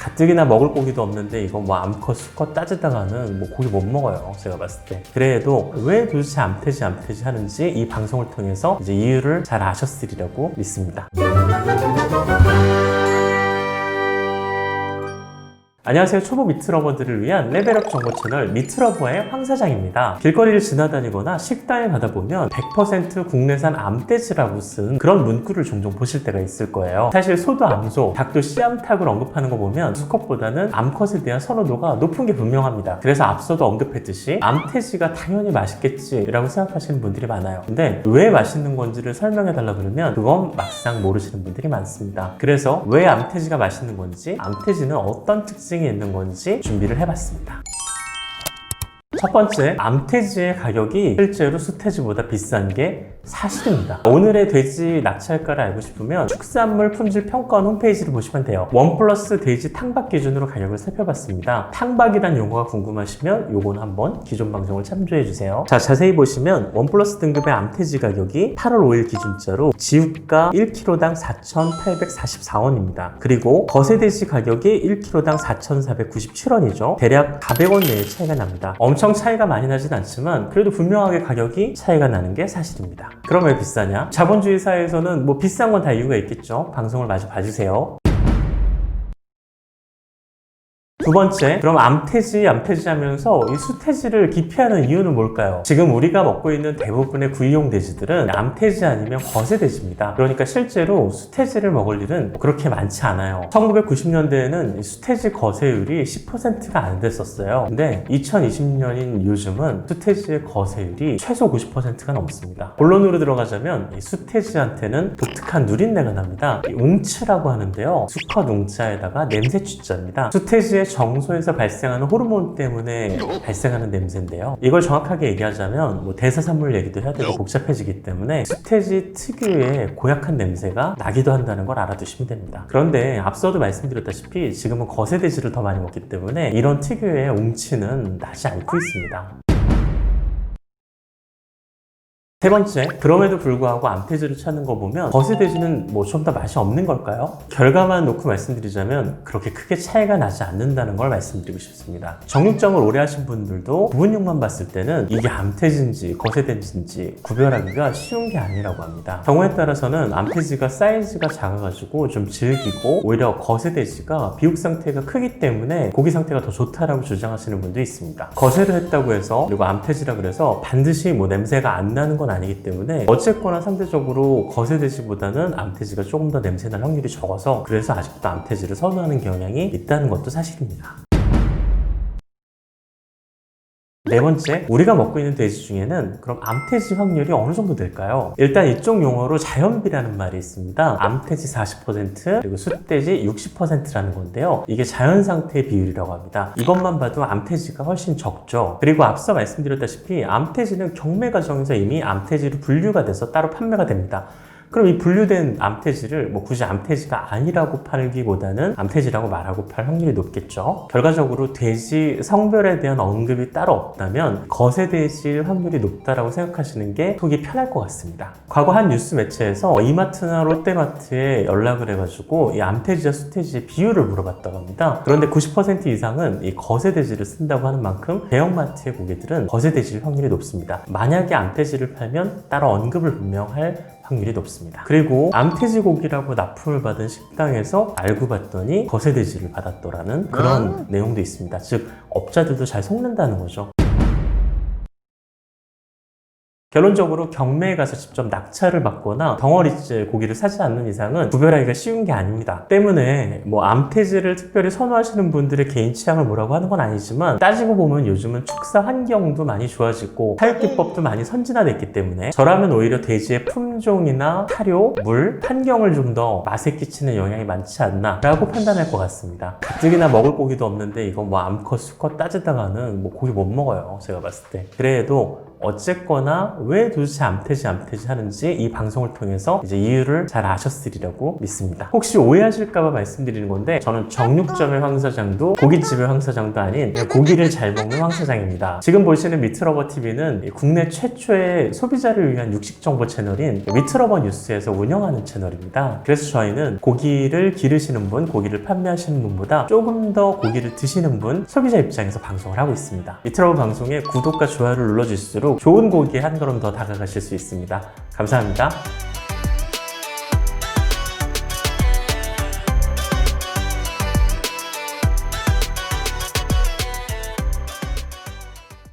가뜩이나 먹을 고기도 없는데 이거 뭐 암컷 수컷 따지다가는 뭐 고기 못 먹어요, 제가 봤을 때. 그래도 왜 도대체 암태지 하는지 이 방송을 통해서 이제 이유를 잘 아셨으리라고 믿습니다. 안녕하세요. 초보 미트러버들을 위한 레벨업 정보 채널 미트러버의 황 사장입니다. 길거리를 지나다니거나 식당에 가다 보면 100% 국내산 암돼지라고 쓴 그런 문구를 종종 보실 때가 있을 거예요. 사실 소도 암소, 닭도 씨암탉을 언급하는 거 보면 수컷보다는 암컷에 대한 선호도가 높은 게 분명합니다. 그래서 앞서도 언급했듯이 암돼지가 당연히 맛있겠지라고 생각하시는 분들이 많아요. 근데 왜 맛있는 건지를 설명해 달라 그러면 그건 막상 모르시는 분들이 많습니다. 그래서 왜 암돼지가 맛있는 건지, 암돼지는 어떤 특징이 있는 건지 준비를 해봤습니다. 첫 번째, 암돼지의 가격이 실제로 수돼지보다 비싼 게 사실입니다. 오늘의 돼지 낙찰가를 알고 싶으면 축산물 품질 평가원 홈페이지를 보시면 돼요. 원플러스 돼지 탕박 기준으로 가격을 살펴봤습니다. 탕박이란 용어가 궁금하시면 요거는 한번 기존 방송을 참조해 주세요. 자, 자세히 보시면 원플러스 등급의 암돼지 가격이 8월 5일 기준자로 지우가 1kg당 4,844원입니다. 그리고 거세돼지 가격이 1kg당 4,497원이죠. 대략 400원 내의 차이가 납니다. 엄청 차이가 많이 나진 않지만 그래도 분명하게 가격이 차이가 나는 게 사실입니다. 그럼 왜 비싸냐? 자본주의 사회에서는 뭐 비싼 건 다 이유가 있겠죠. 방송을 마저 봐주세요. 두 번째, 그럼 암돼지 하면서 이 수돼지를 기피하는 이유는 뭘까요? 지금 우리가 먹고 있는 대부분의 구이용 돼지들은 암돼지 아니면 거세돼지입니다. 그러니까 실제로 수돼지를 먹을 일은 그렇게 많지 않아요. 1990년대에는 수돼지 거세율이 10%가 안 됐었어요. 근데 2020년인 요즘은 수돼지의 거세율이 최소 90%가 넘습니다. 본론으로 들어가자면 이 수돼지한테는 독특한 누린내가 납니다. 이 웅츠라고 하는데요. 수컷 웅자에다가 냄새 취자입니다. 수돼지의 정소에서 발생하는 호르몬 때문에 발생하는 냄새인데요. 이걸 정확하게 얘기하자면 뭐 대사산물 얘기도 해야 되고 복잡해지기 때문에 수돼지 특유의 고약한 냄새가 나기도 한다는 걸 알아두시면 됩니다. 그런데 앞서도 말씀드렸다시피 지금은 거세돼지를 더 많이 먹기 때문에 이런 특유의 웅치는 나지 않고 있습니다. 세 번째, 그럼에도 불구하고 암돼지를 찾는 거 보면 거세돼지는 뭐 좀 더 맛이 없는 걸까요? 결과만 놓고 말씀드리자면 그렇게 크게 차이가 나지 않는다는 걸 말씀드리고 싶습니다. 정육점을 오래 하신 분들도 부분육만 봤을 때는 이게 암돼지인지 거세돼지인지 구별하기가 쉬운 게 아니라고 합니다. 경우에 따라서는 암돼지가 사이즈가 작아가지고 좀 질기고 오히려 거세돼지가 비육 상태가 크기 때문에 고기 상태가 더 좋다라고 주장하시는 분도 있습니다. 거세를 했다고 해서 그리고 암돼지라 그래서 반드시 뭐 냄새가 안 나는 건 아니기 때문에 어쨌거나 상대적으로 거세돼지보다는 암돼지가 조금 더 냄새날 확률이 적어서 그래서 아직도 암돼지를 선호하는 경향이 있다는 것도 사실입니다. 네 번째, 우리가 먹고 있는 돼지 중에는 그럼 암돼지 확률이 어느 정도 될까요? 일단 이쪽 용어로 자연비라는 말이 있습니다. 암돼지 40% 그리고 숫돼지 60%라는 건데요. 이게 자연 상태의 비율이라고 합니다. 이것만 봐도 암돼지가 훨씬 적죠. 그리고 앞서 말씀드렸다시피 암돼지는 경매 과정에서 이미 암돼지로 분류가 돼서 따로 판매가 됩니다. 그럼 이 분류된 암돼지를 뭐 굳이 암돼지가 아니라고 팔기보다는 암돼지라고 말하고 팔 확률이 높겠죠. 결과적으로 돼지 성별에 대한 언급이 따로 없다면 거세돼지일 확률이 높다라고 생각하시는 게 속이 편할 것 같습니다. 과거 한 뉴스 매체에서 이마트나 롯데마트에 연락을 해가지고 이 암돼지와 수돼지의 비율을 물어봤다고 합니다. 그런데 90% 이상은 이 거세돼지를 쓴다고 하는 만큼 대형마트의 고객들은 거세돼지일 확률이 높습니다. 만약에 암돼지를 팔면 따로 언급을 분명할 확률이 높습니다. 그리고 암돼지 고기라고 납품을 받은 식당에서 알고 봤더니 거세돼지를 받았더라는 그런 내용도 있습니다. 즉 업자들도 잘 속는다는 거죠. 결론적으로 경매에 가서 직접 낙찰을 받거나 덩어리째 고기를 사지 않는 이상은 구별하기가 쉬운 게 아닙니다. 때문에 뭐 암돼지를 특별히 선호하시는 분들의 개인 취향을 뭐라고 하는 건 아니지만 따지고 보면 요즘은 축사 환경도 많이 좋아지고 사육기법도 많이 선진화됐기 때문에 저라면 오히려 돼지의 품종이나 사료, 물, 환경을 좀 더 맛에 끼치는 영향이 많지 않나 라고 판단할 것 같습니다. 가뜩이나 먹을 고기도 없는데 이거 뭐 암컷 수컷 따지다가는 뭐 고기 못 먹어요, 제가 봤을 때. 그래도 어쨌거나 왜 도대체 암태지 하는지 이 방송을 통해서 이제 이유를 잘 아셨으리라고 믿습니다. 혹시 오해하실까봐 말씀드리는 건데 저는 정육점의 황 사장도 고깃집의 황 사장도 아닌 그냥 고기를 잘 먹는 황 사장입니다. 지금 보시는 미트러버TV는 국내 최초의 소비자를 위한 육식 정보 채널인 미트러버 뉴스에서 운영하는 채널입니다. 그래서 저희는 고기를 기르시는 분, 고기를 판매하시는 분보다 조금 더 고기를 드시는 분, 소비자 입장에서 방송을 하고 있습니다. 미트러버 방송에 구독과 좋아요를 눌러주실수록 좋은 고기에 한 걸음 더 다가가실 수 있습니다. 감사합니다.